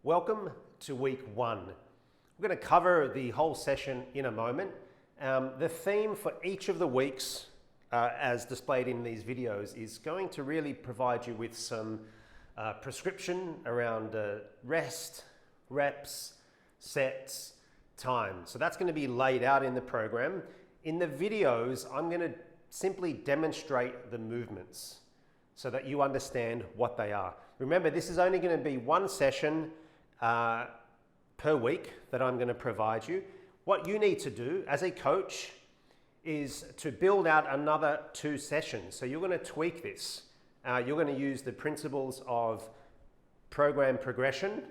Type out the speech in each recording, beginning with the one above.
Welcome to week one. We're going to cover the whole session in a moment. The theme for each of the weeks, as displayed in these videos, is going to really provide you with some prescription around rest, reps, sets, time. So that's going to be laid out in the program. In the videos, I'm going to simply demonstrate the movements so that you understand what they are. Remember, this is only going to be one session per week that I'm going to provide you. What you need to do as a coach is to build out another 2 sessions. So you're going to tweak this. You're going to use the principles of program progression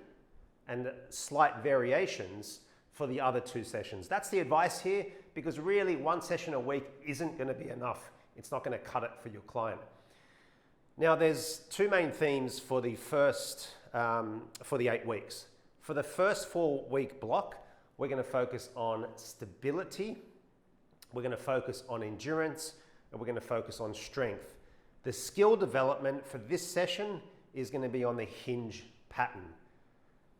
and slight variations for the other 2 sessions. That's the advice here, because really 1 session a week isn't going to be enough. It's not going to cut it for your client. Now there's 2 main themes for the first, for the 8 weeks. For the first 4-week block, we're going to focus on stability, we're going to focus on endurance, and we're going to focus on strength. The skill development for this session is going to be on the hinge pattern.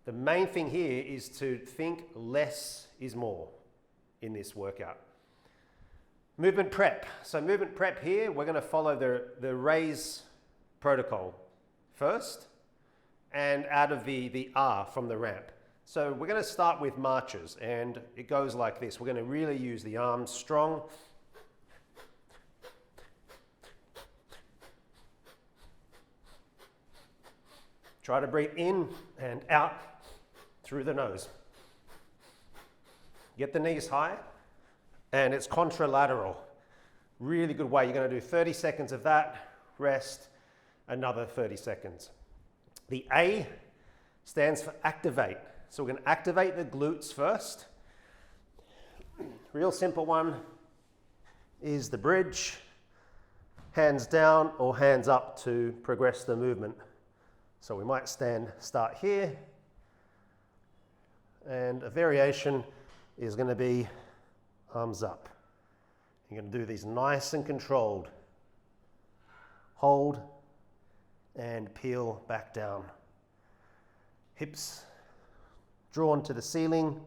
The main thing here is to think less is more in this workout. Movement prep. So movement prep here, we're going to follow the raise protocol first and out of the R from the ramp. So we're going to start with marches, and it goes like this. We're going to really use the arms strong. Try to breathe in and out through the nose. Get the knees high, and it's contralateral. Really good way. You're going to do 30 seconds of that, rest, another 30 seconds. The A stands for activate. So we're going to activate the glutes first. Real simple one is the bridge, hands down or hands up to progress the movement. So we might start here, and a variation is going to be arms up. You're going to do these nice and controlled. Hold and peel back down. Hips drawn to the ceiling.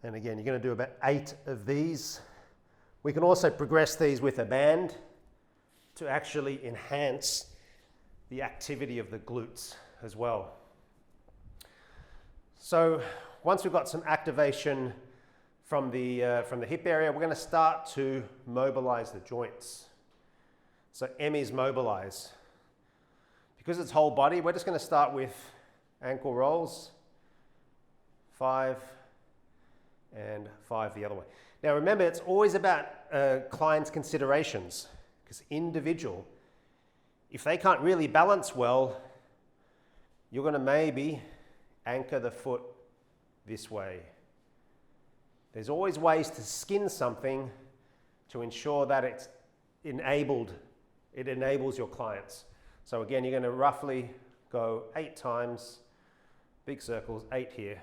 And again, you're going to do about 8 of these. We can also progress these with a band to actually enhance the activity of the glutes as well. So once we've got some activation from the hip area, we're going to start to mobilize the joints. So M is mobilize. Because it's whole body, we're just going to start with ankle rolls, 5 and 5 the other way. Now remember, it's always about client's considerations, because individual, if they can't really balance well, you're going to maybe anchor the foot this way. There's always ways to skin something to ensure that it's enabled. It enables your clients. So again, you're going to roughly go 8 times, big circles, 8 here.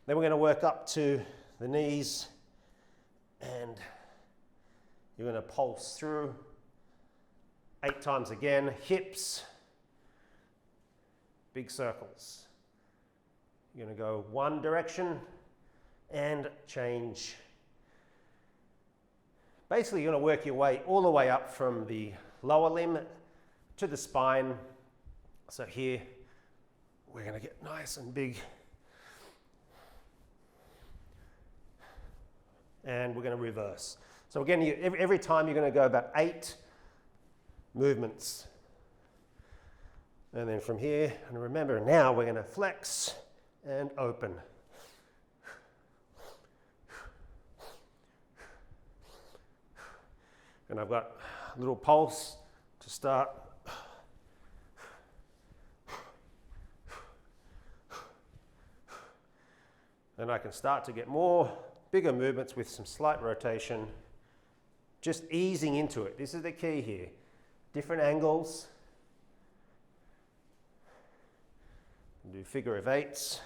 Then we're going to work up to the knees, and you're going to pulse through 8 times again, hips, big circles. You're going to go one direction and change. Basically, you're going to work your way all the way up from the lower limb to the spine. So here, we're going to get nice and big. And we're going to reverse. So again, every time you're going to go about 8 movements. And then from here, and remember now we're going to flex and open. And I've got a little pulse to start. Then I can start to get bigger movements with some slight rotation, just easing into it. This is the key here. Different angles. Do figure of 8s.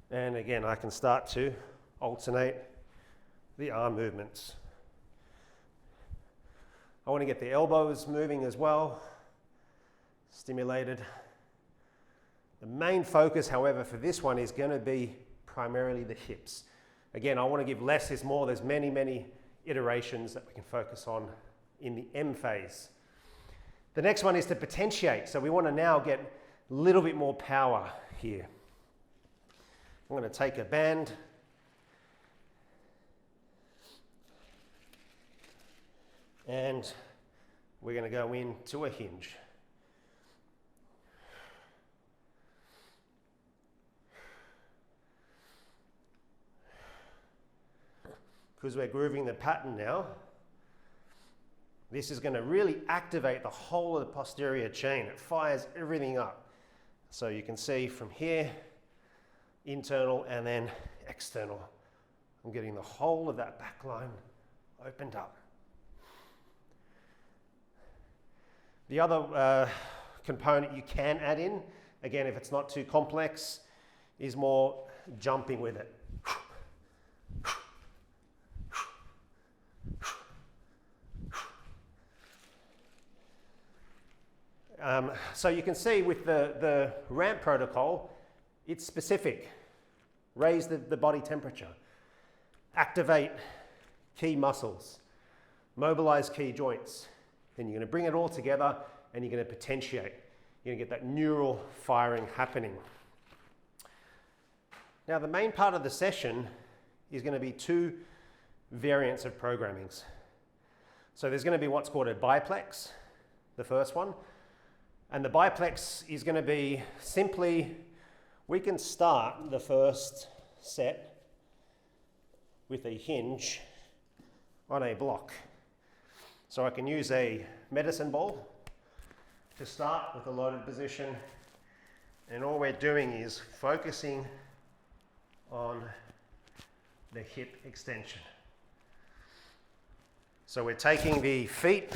And again, I can start to alternate the arm movements. I want to get the elbows moving as well, stimulated. The main focus, however, for this one is going to be primarily the hips. Again, I want to give less is more. There's many, many iterations that we can focus on in the M phase. The next one is to potentiate. So we want to now get a little bit more power here. I'm going to take a band and we're going to go into a hinge. Because we're grooving the pattern now, this is going to really activate the whole of the posterior chain. It fires everything up. So you can see from here, internal and then external. I'm getting the whole of that back line opened up. The other component you can add in, again, if it's not too complex, is more jumping with it. So you can see with the ramp protocol, it's specific. Raise the body temperature, activate key muscles, mobilize key joints. Then you're going to bring it all together and you're going to potentiate. You're going to get that neural firing happening. Now the main part of the session is going to be two variants of programmings. So there's going to be what's called a biplex, the first one. And the biplex is going to be simply, we can start the first set with a hinge on a block. So I can use a medicine ball to start with a loaded position, and all we're doing is focusing on the hip extension. So we're taking the feet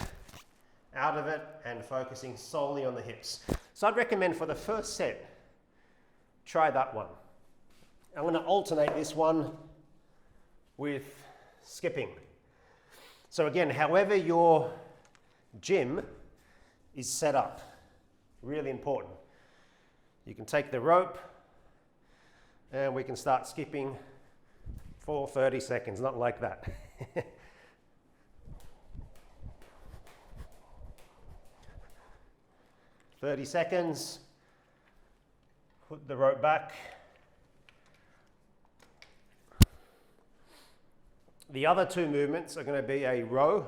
out of it and focusing solely on the hips. So I'd recommend for the first set, try that one. I'm going to alternate this one with skipping. So again, however your gym is set up, really important. You can take the rope and we can start skipping for 30 seconds, not like that. 30 seconds, put the rope back. The other two movements are going to be a row,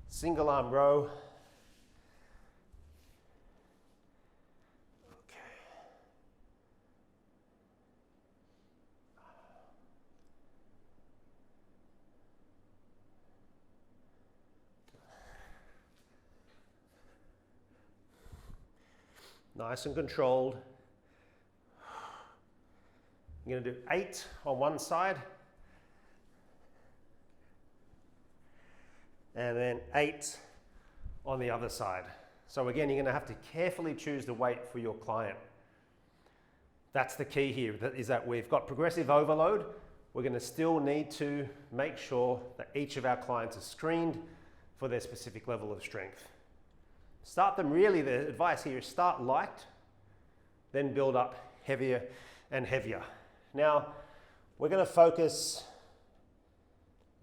single arm row. Okay. Nice and controlled. I'm going to do 8 on one side. And then 8 on the other side. So again, you're going to have to carefully choose the weight for your client. That's the key here, is that we've got progressive overload. We're going to still need to make sure that each of our clients are screened for their specific level of strength. Start them really, the advice here is start light, then build up heavier and heavier. Now, we're going to focus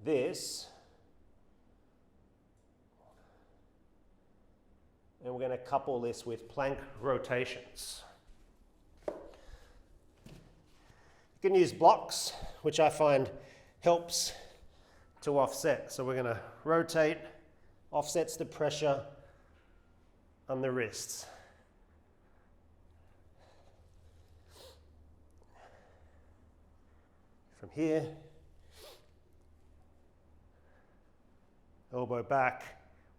this, and we're going to couple this with plank rotations. You can use blocks, which I find helps to offset. So we're going to rotate, offsets the pressure on the wrists. From here, elbow back,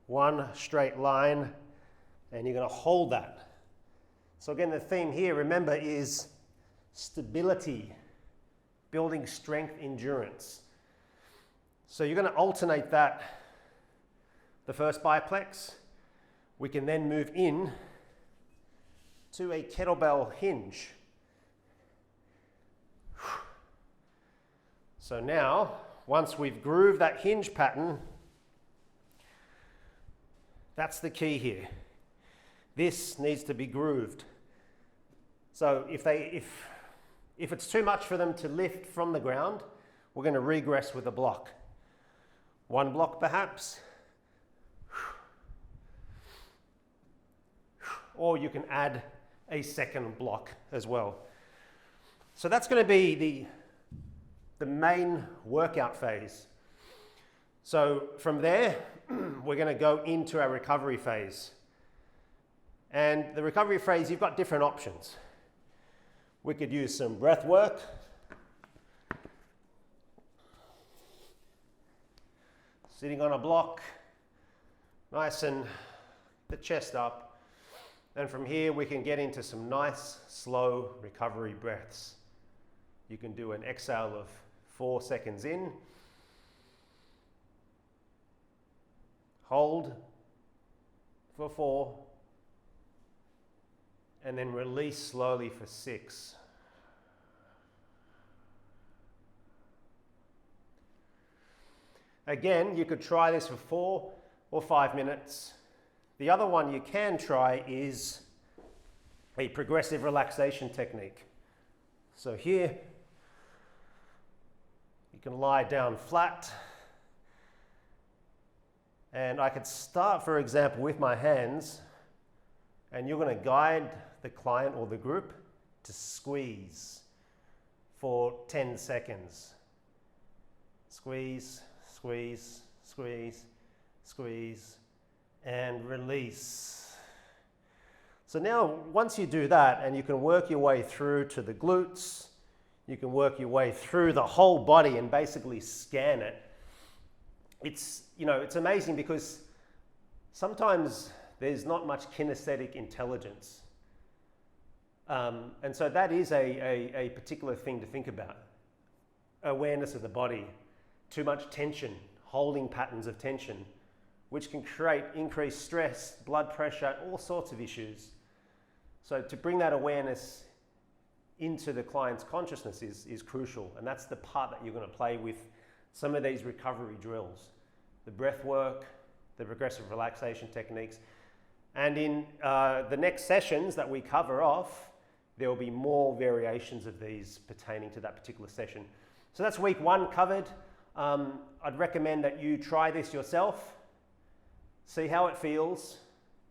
one straight line, and you're going to hold that. So again, the theme here, remember, is stability, building strength, endurance. So you're going to alternate that, the first biplex. We can then move in to a kettlebell hinge. So now once we've grooved that hinge pattern, that's the key here. This needs to be grooved. So if it's too much for them to lift from the ground, we're going to regress with a block. One block perhaps. Or you can add a second block as well. So that's going to be the main workout phase. So from there, we're going to go into our recovery phase. And the recovery phase, you've got different options. We could use some breath work. Sitting on a block, nice and the chest up. And from here, we can get into some nice, slow recovery breaths. You can do an exhale of 4 seconds in. Hold for 4. And then release slowly for 6. Again, you could try this for 4 or 5 minutes. The other one you can try is a progressive relaxation technique. So here, you can lie down flat. And I could start, for example, with my hands, and you're going to guide the client or the group to squeeze for 10 seconds. Squeeze, squeeze, squeeze, squeeze, and release. So now, once you do that, and you can work your way through to the glutes, you can work your way through the whole body and basically scan it. It's amazing because sometimes there's not much kinesthetic intelligence. And so that is a particular thing to think about. Awareness of the body, too much tension, holding patterns of tension, which can create increased stress, blood pressure, all sorts of issues. So to bring that awareness into the client's consciousness is crucial. And that's the part that you're going to play with some of these recovery drills. The breath work, the progressive relaxation techniques. And in the next sessions that we cover off, there will be more variations of these pertaining to that particular session. So that's week 1 covered. I'd recommend that you try this yourself, see how it feels,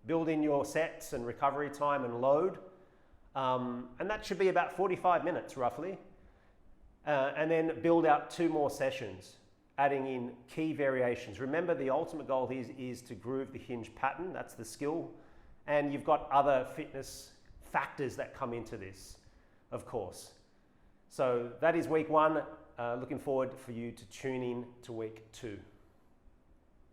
build in your sets and recovery time and load. And that should be about 45 minutes roughly. And then build out 2 more sessions, adding in key variations. Remember, the ultimate goal here is to groove the hinge pattern. That's the skill. And you've got other fitness factors that come into this, of course. So that is week 1. Looking forward for you to tune in to week 2.